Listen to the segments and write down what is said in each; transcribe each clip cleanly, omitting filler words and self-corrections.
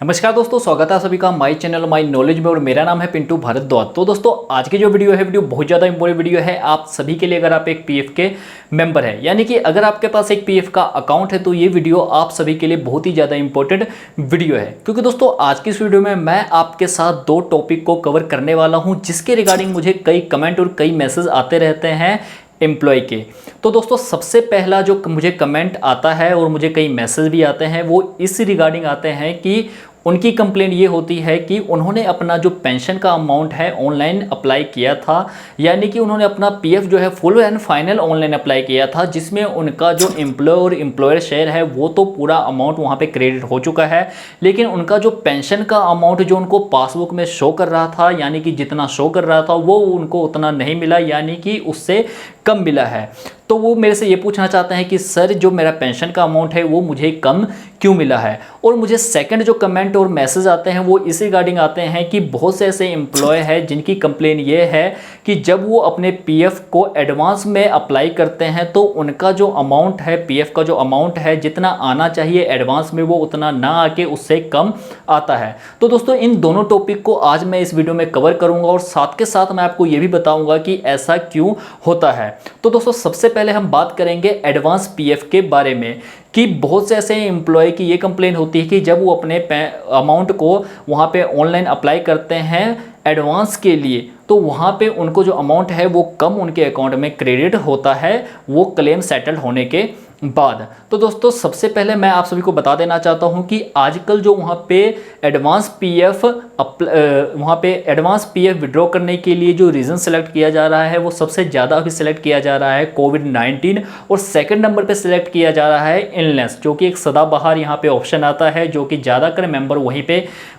नमस्कार दोस्तों, स्वागत है सभी का माय चैनल माय नॉलेज में और मेरा नाम है पिंटू भारद्वाज। तो दोस्तों आज की जो वीडियो है बहुत ज़्यादा इंपॉर्टेंट वीडियो है आप सभी के लिए। अगर आप एक पीएफ के मेंबर है यानी कि अगर आपके पास एक पीएफ का अकाउंट है तो ये वीडियो आप सभी के लिए बहुत ही ज़्यादा इंपॉर्टेंट वीडियो है, क्योंकि दोस्तों आज की इस वीडियो में मैं आपके साथ दो टॉपिक को कवर करने वाला हूँ जिसके रिगार्डिंग मुझे कई कमेंट और कई मैसेज आते रहते हैं एम्प्लॉय के। तो दोस्तों सबसे पहला जो मुझे कमेंट आता है और मुझे कई मैसेज भी आते हैं वो इस रिगार्डिंग आते हैं कि उनकी कंप्लेंट ये होती है कि उन्होंने अपना जो पेंशन का अमाउंट है ऑनलाइन अप्लाई किया था, यानी कि उन्होंने अपना पीएफ जो है full and final online apply किया था, जिसमें उनका जो एम्प्लॉय और एम्प्लॉयर शेयर है वो तो पूरा अमाउंट वहाँ पे क्रेडिट हो चुका है, लेकिन उनका जो पेंशन का अमाउंट जो उनको पासबुक में शो कर रहा था, यानी कि जितना शो कर रहा था वो उनको उतना नहीं मिला, यानी कि उससे कम मिला है। तो वो मेरे से ये पूछना चाहते हैं कि सर जो मेरा पेंशन का अमाउंट है वो मुझे कम क्यों मिला है। और मुझे सेकंड जो कमेंट और मैसेज आते हैं वो इस रिगार्डिंग आते हैं कि बहुत से ऐसे एम्प्लॉय हैं जिनकी कंप्लेन ये है कि जब वो अपने पीएफ को एडवांस में अप्लाई करते हैं तो उनका जो अमाउंट है, पीएफ का जो अमाउंट है, जितना आना चाहिए एडवांस में वो उतना ना आके उससे कम आता है। तो दोस्तों इन दोनों टॉपिक को आज मैं इस वीडियो में कवर करूंगा और साथ के साथ मैं आपको ये भी बताऊंगा कि ऐसा क्यों होता है। तो दोस्तों सबसे पहले हम बात करेंगे एडवांस पीएफ के बारे में कि बहुत से ऐसे एम्प्लॉय की ये कंप्लेन होती है कि जब वो अपने अमाउंट को वहाँ पे ऑनलाइन अप्लाई करते हैं एडवांस के लिए तो वहाँ पे उनको जो अमाउंट है वो कम उनके अकाउंट में क्रेडिट होता है वो क्लेम सेटल होने के बाद। तो दोस्तों सबसे पहले मैं आप सभी को बता देना चाहता हूँ कि आजकल जो वहाँ पे एडवांस पीएफ विड्रॉ करने के लिए जो रीज़न सेलेक्ट किया जा रहा है वो सबसे ज़्यादा अभी सेलेक्ट किया जा रहा है कोविड-19 और सेकंड नंबर पे सिलेक्ट किया जा रहा है इलनेस, जो कि एक सदाबहार यहाँ पे ऑप्शन आता है, जो कि ज़्यादातर मेंबर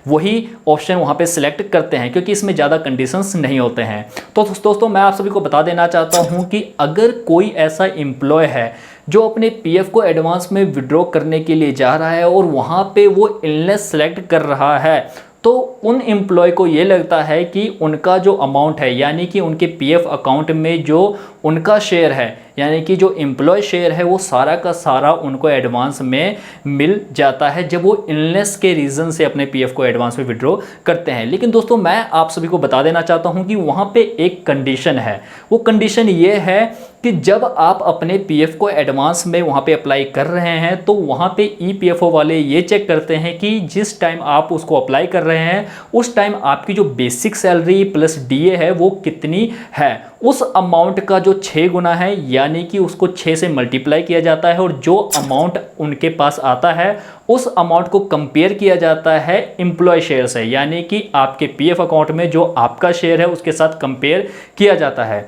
वही ऑप्शन वहाँ पे सिलेक्ट करते हैं क्योंकि इसमें ज़्यादा कंडीशंस नहीं होते हैं। तो दोस्तों मैं आप सभी को बता देना चाहता हूँ कि अगर कोई ऐसा एम्प्लॉय है जो अपने पीएफ को एडवांस में विड्रॉ करने के लिए जा रहा है और वहाँ पे वो इलनेस सेलेक्ट कर रहा है तो उन एम्प्लॉय को ये लगता है कि उनका जो अमाउंट है, यानी कि उनके पीएफ अकाउंट में जो उनका शेयर है, यानी कि जो एम्प्लॉय शेयर है वो सारा का सारा उनको एडवांस में मिल जाता है जब वो इलनेस के रीज़न से अपने पीएफ को एडवांस में विड्रॉ करते हैं। लेकिन दोस्तों मैं आप सभी को बता देना चाहता हूं कि वहाँ पे एक कंडीशन है। वो कंडीशन ये है कि जब आप अपने पीएफ को एडवांस में वहाँ पे अप्लाई कर रहे हैं तो वहाँ पे ईपीएफओ वाले ये चेक करते हैं कि जिस टाइम आप उसको अप्लाई कर रहे हैं उस टाइम आपकी जो बेसिक सैलरी प्लस डीए है वो कितनी है। उस अमाउंट का जो 6 गुना है, यानी कि उसको 6 से मल्टीप्लाई किया जाता है और जो अमाउंट उनके पास आता है उस अमाउंट को कंपेयर किया जाता है एम्प्लॉय शेयर से, यानी कि आपके पीएफ अकाउंट में जो आपका शेयर है उसके साथ कंपेयर किया जाता है।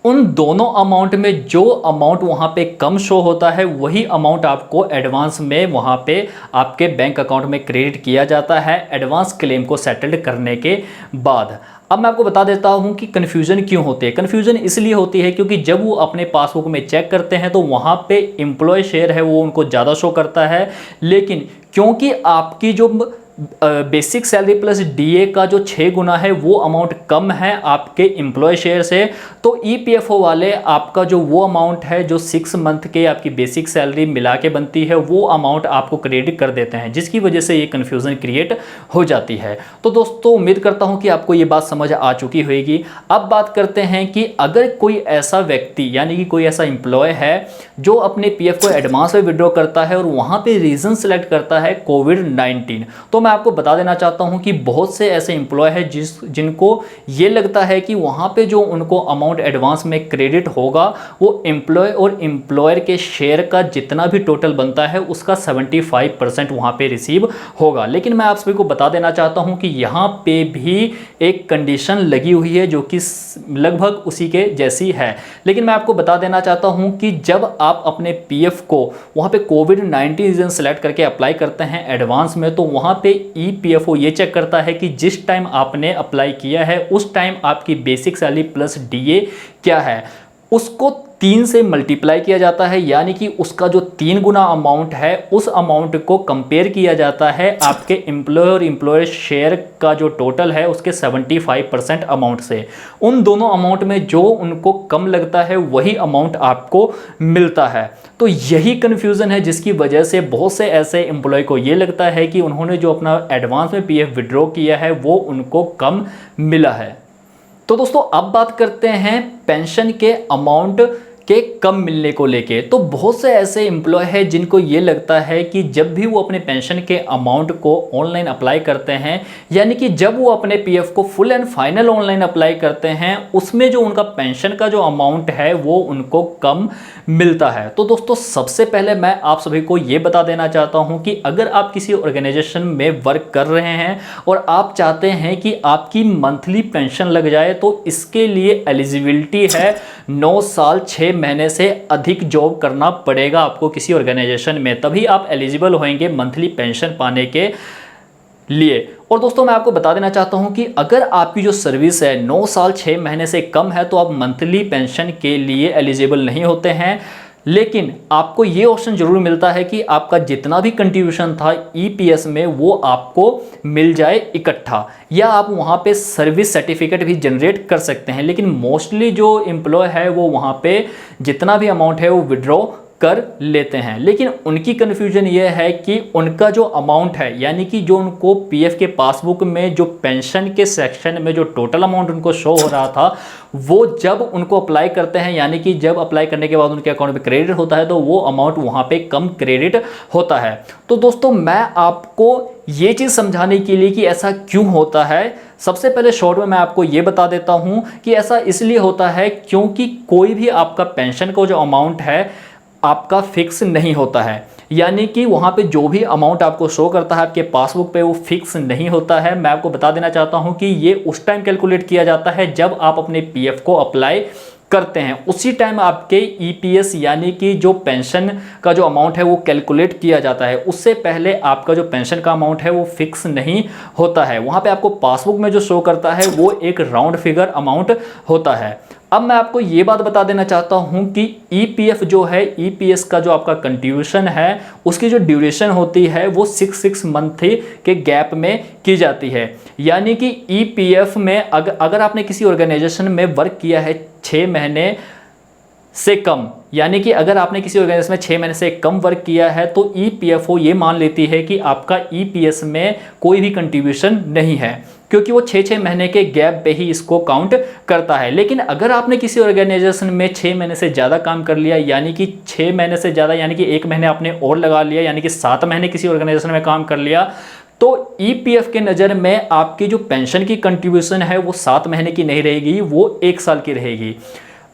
उन दोनों अमाउंट में जो अमाउंट वहाँ पे कम शो होता है वही अमाउंट आपको एडवांस में वहाँ पे आपके बैंक अकाउंट में क्रेडिट किया जाता है एडवांस क्लेम को सेटल्ड करने के बाद। अब मैं आपको बता देता हूँ कि कन्फ्यूज़न क्यों होती है। कन्फ्यूज़न इसलिए होती है क्योंकि जब वो अपने पासबुक में चेक करते हैं तो वहाँ पे एम्प्लॉय शेयर है वो उनको ज़्यादा शो करता है, लेकिन क्योंकि आपकी जो बेसिक सैलरी प्लस डीए का जो 6 गुना है वो अमाउंट कम है आपके एम्प्लॉय शेयर से, तो ईपीएफओ वाले आपका जो वो अमाउंट है जो 6 मंथ के आपकी बेसिक सैलरी मिला के बनती है वो अमाउंट आपको क्रेडिट कर देते हैं, जिसकी वजह से ये कन्फ्यूज़न क्रिएट हो जाती है। तो दोस्तों उम्मीद करता हूँ कि आपको ये बात समझ आ चुकी होगी। अब बात करते हैं कि अगर कोई ऐसा व्यक्ति यानी कि कोई ऐसा एम्प्लॉय है जो अपने पीएफ को एडवांस में विड्रॉ करता है और वहाँ पर रीज़न सेलेक्ट करता है कोविड-19, तो मैं आपको बता देना चाहता हूं कि बहुत से ऐसे एम्प्लॉय हैं जिनको ये लगता है कि वहां पे जो उनको अमाउंट एडवांस में क्रेडिट होगा वो एम्प्लॉय और एम्प्लॉयर के शेयर का जितना भी टोटल बनता है उसका 75% वहां पे रिसीव होगा। लेकिन मैं आप सभी को बता देना चाहता हूं कि यहाँ पे भी एक कंडीशन लगी हुई है जो कि लगभग उसी के जैसी है। लेकिन मैं आपको बता देना चाहता हूँ कि जब आप अपने पीएफ को वहाँ पे कोविड-19 रीजन सेलेक्ट करके अप्लाई करते हैं एडवांस में तो वहाँ पे ईपीएफओ ये चेक करता है कि जिस टाइम आपने अप्लाई किया है उस टाइम आपकी बेसिक सैलरी प्लस डीए क्या है। उसको 3 से मल्टीप्लाई किया जाता है, यानी कि उसका जो 3 गुना अमाउंट है उस अमाउंट को कंपेयर किया जाता है आपके एम्प्लॉय और एम्प्लॉयर शेयर का जो टोटल है उसके 75% अमाउंट से। उन दोनों अमाउंट में जो उनको कम लगता है वही अमाउंट आपको मिलता है। तो यही कन्फ्यूज़न है जिसकी वजह से बहुत से ऐसे एम्प्लॉय को ये लगता है कि उन्होंने जो अपना एडवांस में पीएफ विड्रॉ किया है वो उनको कम मिला है। तो दोस्तों अब बात करते हैं पेंशन के अमाउंट के कम मिलने को लेके। तो बहुत से ऐसे एम्प्लॉय हैं जिनको ये लगता है कि जब भी वो अपने पेंशन के अमाउंट को ऑनलाइन अप्लाई करते हैं, यानी कि जब वो अपने पीएफ को full and final online apply करते हैं, उसमें जो उनका पेंशन का जो अमाउंट है वो उनको कम मिलता है। तो दोस्तों सबसे पहले मैं आप सभी को ये बता देना चाहता हूँ कि अगर आप किसी ऑर्गेनाइजेशन में वर्क कर रहे हैं और आप चाहते हैं कि आपकी मंथली पेंशन लग जाए, तो इसके लिए एलिजिबिलिटी है 9 साल 6 महीने से अधिक जॉब करना पड़ेगा आपको किसी ऑर्गेनाइजेशन में, तभी आप एलिजिबल होंगे मंथली पेंशन पाने के लिए। और दोस्तों मैं आपको बता देना चाहता हूं कि अगर आपकी जो सर्विस है 9 साल 6 महीने से कम है तो आप मंथली पेंशन के लिए एलिजिबल नहीं होते हैं, लेकिन आपको ये ऑप्शन जरूर मिलता है कि आपका जितना भी कंट्रीब्यूशन था ईपीएस में वो आपको मिल जाए इकट्ठा, या आप वहाँ पे सर्विस सर्टिफिकेट भी जनरेट कर सकते हैं। लेकिन मोस्टली जो एम्प्लॉय है वो वहाँ पे जितना भी अमाउंट है वो विड्रॉ कर लेते हैं। लेकिन उनकी कन्फ्यूजन ये है कि उनका जो अमाउंट है, यानी कि जो उनको पीएफ के पासबुक में जो पेंशन के सेक्शन में जो टोटल अमाउंट उनको शो हो रहा था, वो जब उनको अप्लाई करते हैं, यानी कि जब अप्लाई करने के बाद उनके अकाउंट में क्रेडिट होता है, तो वो अमाउंट वहाँ पे कम क्रेडिट होता है। तो दोस्तों मैं आपको ये चीज़ समझाने के लिए कि ऐसा क्यों होता है, सबसे पहले शॉर्ट में मैं आपको ये बता देता हूँ कि ऐसा इसलिए होता है क्योंकि कोई भी आपका पेंशन का जो अमाउंट है आपका फिक्स नहीं होता है, यानी कि वहाँ पे जो भी अमाउंट आपको शो करता है आपके पासबुक पे वो फिक्स नहीं होता है। मैं आपको बता देना चाहता हूँ कि ये उस टाइम कैलकुलेट किया जाता है जब आप अपने पीएफ को अप्लाई करते हैं, उसी टाइम आपके ईपीएस यानी कि जो पेंशन का जो अमाउंट है वो कैलकुलेट किया जाता है। उससे पहले आपका जो पेंशन का अमाउंट है वो फिक्स नहीं होता है। वहाँ पे आपको पासबुक में जो शो करता है वो एक राउंड फिगर अमाउंट होता है। अब मैं आपको ये बात बता देना चाहता हूँ कि ईपीएफ जो है, ईपीएस का जो आपका कंट्रीब्यूशन है उसकी जो ड्यूरेशन होती है वो 6 मंथ के गैप में की जाती है। यानी कि ईपीएफ में अगर आपने किसी ऑर्गेनाइजेशन में वर्क किया है 6 महीने से कम, यानी कि अगर आपने किसी ऑर्गेनाइजेशन में 6 महीने से कम वर्क किया है तो ईपीएफओ ये मान लेती है कि आपका ईपीएस में कोई भी कंट्रीब्यूशन नहीं है, क्योंकि वो 6 महीने के गैप पे ही इसको काउंट करता है। लेकिन अगर आपने किसी ऑर्गेनाइजेशन में 6 महीने से ज़्यादा काम कर लिया, यानी कि 6 महीने से ज़्यादा यानी कि 1 महीने आपने और लगा लिया, यानी कि 7 महीने किसी ऑर्गेनाइजेशन में काम कर लिया, तो ईपीएफ के नज़र में आपकी जो पेंशन की कंट्रीब्यूशन है वो 7 महीने की नहीं रहेगी, वो 1 साल की रहेगी।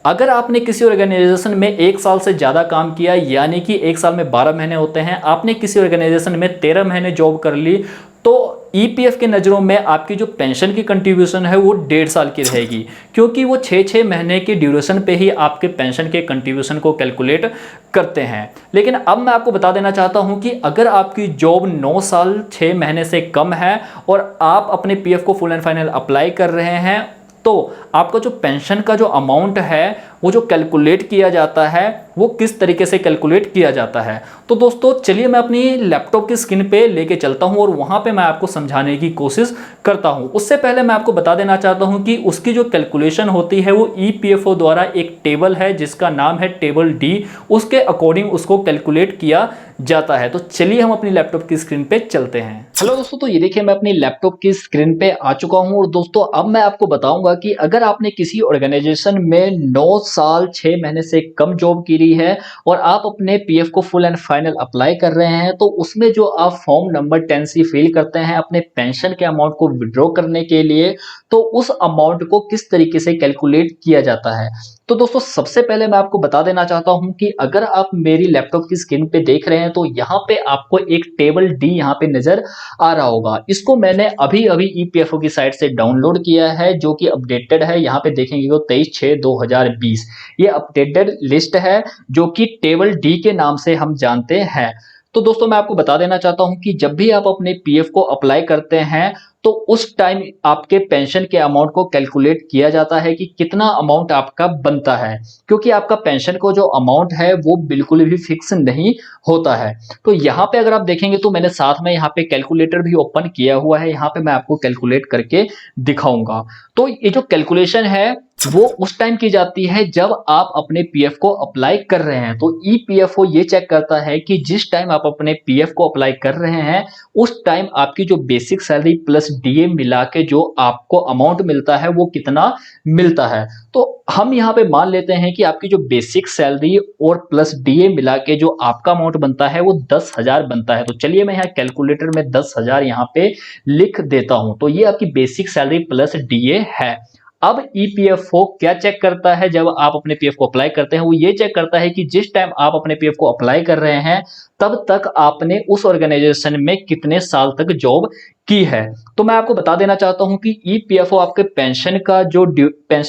अगर आपने किसी ऑर्गेनाइजेशन में 1 साल से ज़्यादा काम किया, यानी कि 1 साल में 12 महीने होते हैं, आपने किसी ऑर्गेनाइजेशन में 13 महीने जॉब कर ली, तो ईपीएफ के नज़रों में आपकी जो पेंशन की कंट्रीब्यूशन है वो 1.5 साल की रहेगी, क्योंकि वो 6 महीने के ड्यूरेशन पे ही आपके पेंशन के कंट्रीब्यूशन को कैलकुलेट करते हैं। लेकिन अब मैं आपको बता देना चाहता हूं कि अगर आपकी जॉब 9 साल 6 महीने से कम है और आप अपने पीएफ को फुल एंड फाइनल अप्लाई कर रहे हैं, तो आपका जो पेंशन का जो अमाउंट है वो जो कैलकुलेट किया जाता है वो किस तरीके से कैलकुलेट किया जाता है। तो दोस्तों चलिए मैं अपनी लैपटॉप की स्क्रीन पे लेके चलता हूं और वहां पे मैं आपको समझाने की कोशिश करता हूं। उससे पहले मैं आपको बता देना चाहता हूं कि उसकी जो कैलकुलेशन होती है वो ईपीएफओ द्वारा एक टेबल है जिसका नाम है टेबल डी, उसके अकॉर्डिंग उसको कैलकुलेट किया जाता है। तो चलिए हम अपनी लैपटॉप की स्क्रीन पे चलते हैं। हेलो दोस्तों, तो ये देखिए मैं अपनी लैपटॉप की स्क्रीन पे आ चुका हूं और दोस्तों अब मैं आपको बताऊंगा कि अगर आपने किसी ऑर्गेनाइजेशन में 9 साल 6 महीने से कम जॉब की रही है और आप अपने पीएफ को फुल एंड फाइनल अप्लाई कर रहे हैं, तो उसमें जो आप फॉर्म नंबर 10C फिल करते हैं अपने पेंशन के अमाउंट को विड्रॉ करने के लिए, तो उस अमाउंट को किस तरीके से कैलकुलेट किया जाता है। तो दोस्तों सबसे पहले मैं आपको बता देना चाहता हूं कि अगर आप मेरी लैपटॉप की स्क्रीन पे देख रहे हैं तो यहाँ पे आपको एक टेबल डी यहाँ पे नजर आ रहा होगा। इसको मैंने अभी अभी ईपीएफओ की साइट से डाउनलोड किया है जो कि अपडेटेड है। यहाँ पे देखेंगे तो 23/6/2020 ये अपडेटेड लिस्ट है जो कि टेबल डी के नाम से हम जानते हैं। तो दोस्तों मैं आपको बता देना चाहता हूं कि जब भी आप अपने पीएफ को अप्लाई करते हैं तो उस टाइम आपके पेंशन के अमाउंट को कैलकुलेट किया जाता है कि कितना अमाउंट आपका बनता है, क्योंकि आपका पेंशन को जो अमाउंट है वो बिल्कुल भी फिक्स नहीं होता है। तो यहाँ पे अगर आप देखेंगे तो मैंने साथ में यहाँ पे कैलकुलेटर भी ओपन किया हुआ है, यहाँ पे मैं आपको कैलकुलेट करके दिखाऊंगा। तो ये जो कैलकुलेशन है वो उस टाइम की जाती है जब आप अपने पीएफ को अप्लाई कर रहे हैं। तो ईपीएफओ ये चेक करता है कि जिस टाइम आप अपने पीएफ को अप्लाई कर रहे हैं उस टाइम आपकी जो बेसिक सैलरी प्लस डीए मिला के जो आपको अमाउंट मिलता है वो कितना मिलता है। तो हम यहाँ पे मान लेते हैं कि आपकी जो बेसिक सैलरी और प्लस डीए मिला के जो आपका अमाउंट बनता है वो 10,000 बनता है। तो चलिए मैं यहाँ कैलकुलेटर में 10,000 यहाँ पे लिख देता हूं। तो ये आपकी बेसिक सैलरी प्लस डीए है। अब ईपीएफओ क्या चेक करता है जब आप अपने पीएफ को अप्लाई करते हैं, वो ये चेक करता है कि जिस टाइम आप अपने पीएफ को अप्लाई कर रहे हैं तब तक आपने उस ऑर्गेनाइजेशन में कितने साल तक जॉब की है। तो मैं आपको बता देना चाहता हूं कि ईपीएफओ आपके पेंशन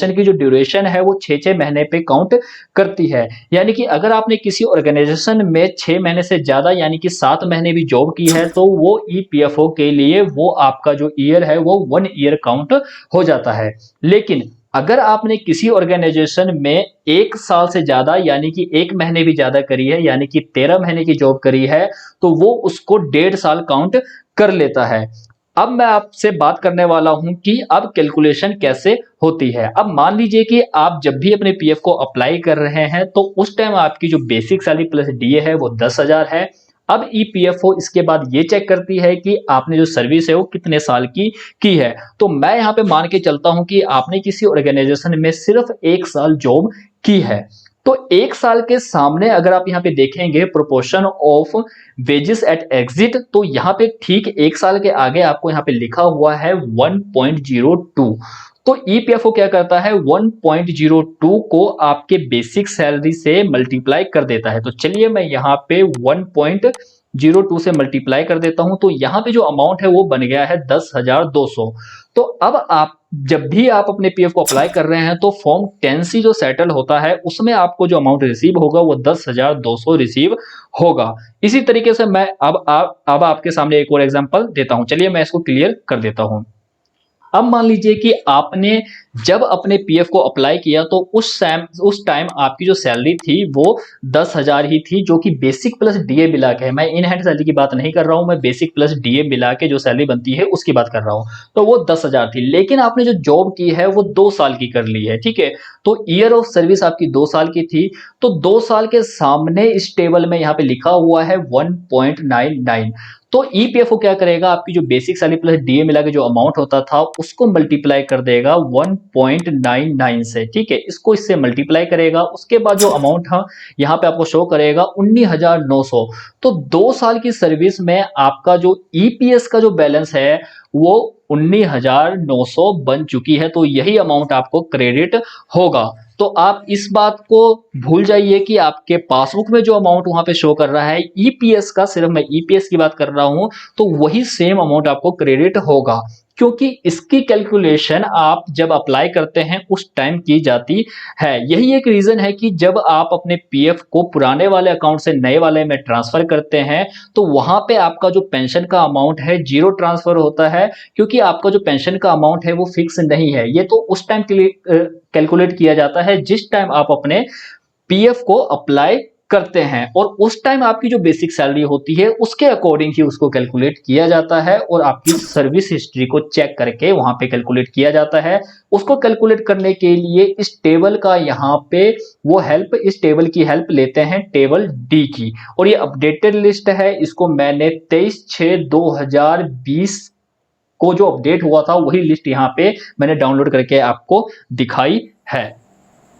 की जो ड्यूरेशन है वो 6 महीने पे काउंट करती है। यानी कि अगर आपने किसी ऑर्गेनाइजेशन में 6 महीने से ज्यादा यानी कि 7 महीने भी जॉब की है तो वो ईपीएफओ के लिए वो आपका जो ईयर है वो 1 ईयर काउंट हो जाता है। लेकिन अगर आपने किसी ऑर्गेनाइजेशन में 1 साल से ज्यादा यानी कि 1 महीने भी ज्यादा करी है यानी कि 13 महीने की जॉब करी है तो वो उसको 1.5 साल काउंट कर लेता है। अब मैं आपसे बात करने वाला हूं कि अब कैलकुलेशन कैसे होती है। अब मान लीजिए कि आप जब भी अपने पीएफ को अप्लाई कर रहे हैं तो उस टाइम आपकी जो बेसिक सैलरी प्लस डीए है वो 10,000 है। अब ईपीएफओ इसके बाद ये चेक करती है कि आपने जो सर्विस है वो कितने साल की है। तो मैं यहाँ पे मान के चलता हूं कि आपने किसी ऑर्गेनाइजेशन में सिर्फ 1 साल जॉब की है। तो 1 साल के सामने अगर आप यहाँ पे देखेंगे proportion of wages at exit, तो यहाँ पे ठीक 1 साल के आगे आपको यहाँ पे लिखा हुआ है 1.02। तो ईपीएफओ क्या करता है 1.02 को आपके बेसिक सैलरी से मल्टीप्लाई कर देता है। तो चलिए मैं यहाँ पे 1.02 से मल्टीप्लाई कर देता हूं। तो यहाँ पे जो अमाउंट है वो बन गया है 10,200। तो अब आप जब भी आप अपने पीएफ को अप्लाई कर रहे हैं तो फॉर्म 10C जो सेटल होता है उसमें आपको जो अमाउंट रिसीव होगा वो 10,200 रिसीव होगा। इसी तरीके से मैं अब आपके सामने एक और एग्जांपल देता हूं। चलिए मैं इसको क्लियर कर देता हूं। अब मान लीजिए कि आपने जब अपने पीएफ को अप्लाई किया तो उस टाइम आपकी जो सैलरी थी वो 10,000 ही थी, जो कि बेसिक प्लस डीए मिला के है। मैं इन हैंड सैलरी की बात नहीं कर रहा हूं, मैं बेसिक प्लस डीए मिला के जो सैलरी बनती है उसकी बात कर रहा हूं। तो वो 10,000 थी, लेकिन आपने जो जॉब की है वो 2 साल की कर ली है, ठीक है। तो ईयर ऑफ सर्विस आपकी 2 साल की थी। तो 2 साल के सामने इस टेबल में यहाँ पे लिखा हुआ है 1.99। तो ईपीएफओ क्या करेगा, आपकी जो बेसिक सैलरी प्लस डीए मिला के जो अमाउंट होता था उसको मल्टीप्लाई कर देगा 1.99 से, ठीक है। इसको इससे मल्टीप्लाई करेगा, उसके बाद जो अमाउंट है यहाँ पे आपको शो करेगा 19,900। तो 2 साल की सर्विस में आपका जो ईपीएस का जो बैलेंस है वो 19,900 बन चुकी है। तो यही अमाउंट आपको क्रेडिट होगा। तो आप इस बात को भूल जाइए कि आपके पासबुक में जो अमाउंट वहां पे शो कर रहा है ईपीएस का, सिर्फ मैं ईपीएस की बात कर रहा हूं, तो वही सेम अमाउंट आपको क्रेडिट होगा, क्योंकि इसकी कैलकुलेशन आप जब अप्लाई करते हैं उस टाइम की जाती है। यही एक रीजन है कि जब आप अपने पीएफ को पुराने वाले अकाउंट से नए वाले में ट्रांसफर करते हैं तो वहां पे आपका जो पेंशन का अमाउंट है जीरो ट्रांसफर होता है, क्योंकि आपका जो पेंशन का अमाउंट है वो फिक्स नहीं है। ये तो उस टाइम के लिए कैलकुलेट किया जाता है जिस टाइम आप अपने पीएफ को अप्लाई करते हैं, और उस टाइम आपकी जो बेसिक सैलरी होती है उसके अकॉर्डिंग ही उसको कैलकुलेट किया जाता है, और आपकी सर्विस हिस्ट्री को चेक करके वहां पे कैलकुलेट किया जाता है। उसको कैलकुलेट करने के लिए इस टेबल का यहाँ पे इस टेबल की हेल्प लेते हैं, टेबल डी की। और ये अपडेटेड लिस्ट है, इसको मैंने 23/6/2020 को जो अपडेट हुआ था वही लिस्ट यहाँ पे मैंने डाउनलोड करके आपको दिखाई है।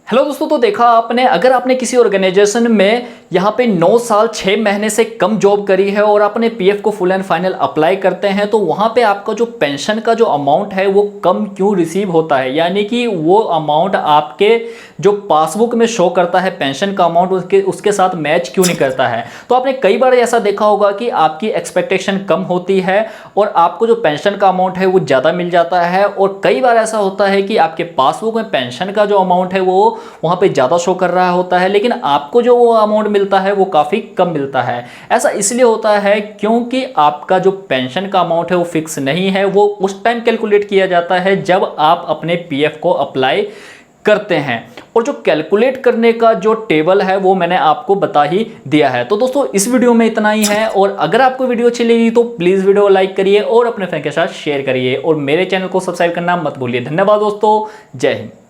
हेलो दोस्तों, तो देखा आपने, अगर आपने किसी ऑर्गेनाइजेशन में यहाँ पे 9 साल 6 महीने से कम जॉब करी है और आपने पीएफ को फुल एंड फाइनल अप्लाई करते हैं तो वहाँ पे आपका जो पेंशन का जो अमाउंट है वो कम क्यों रिसीव होता है, यानी कि वो अमाउंट आपके जो पासबुक में शो करता है पेंशन का अमाउंट उसके साथ मैच क्यों नहीं करता है। तो आपने कई बार ऐसा देखा होगा कि आपकी एक्सपेक्टेशन कम होती है और आपको जो पेंशन का अमाउंट है वो ज़्यादा मिल जाता है, और कई बार ऐसा होता है कि आपके पासबुक में पेंशन का जो अमाउंट है वो वहाँ पे ज़्यादा शो कर रहा होता है, लेकिन आपको जो वो अमाउंट मिलता है वो काफ़ी कम मिलता है। ऐसा इसलिए होता है क्योंकि आपका जो पेंशन का अमाउंट है वो फिक्स नहीं है, वो उस टाइम कैलकुलेट किया जाता है जब आप अपने पीएफ को अप्लाई करते हैं। और जो कैलकुलेट करने का जो टेबल है वो मैंने आपको बता ही दिया है। तो दोस्तों इस वीडियो में इतना ही है, और अगर आपको वीडियो अच्छी लगी तो प्लीज़ वीडियो लाइक करिए और अपने फ्रेंड के साथ शेयर करिए, और मेरे चैनल को सब्सक्राइब करना मत भूलिए। धन्यवाद दोस्तों, जय हिंद।